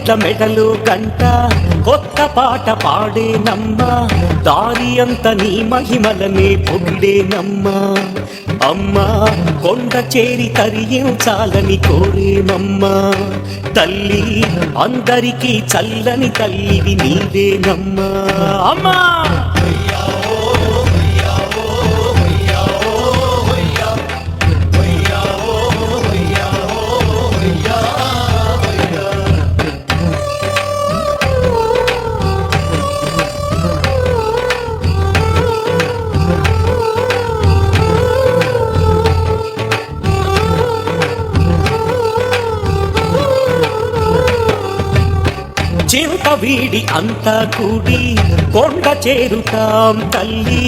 ఎడ్ల మెడలు గంట కొత్త పాట పాడేనమ్మా దారి అంత నీ మహిమలనే పొగిడేనమ్మా అమ్మా కొండ చేరి తరించాలని కోరేనమ్మా తల్లి అందరికీ చల్లని తల్లివి నీవేనమ్మా అమ్మా చింత వీడి అంతా కూడి కొండ చేరుతాం తల్లి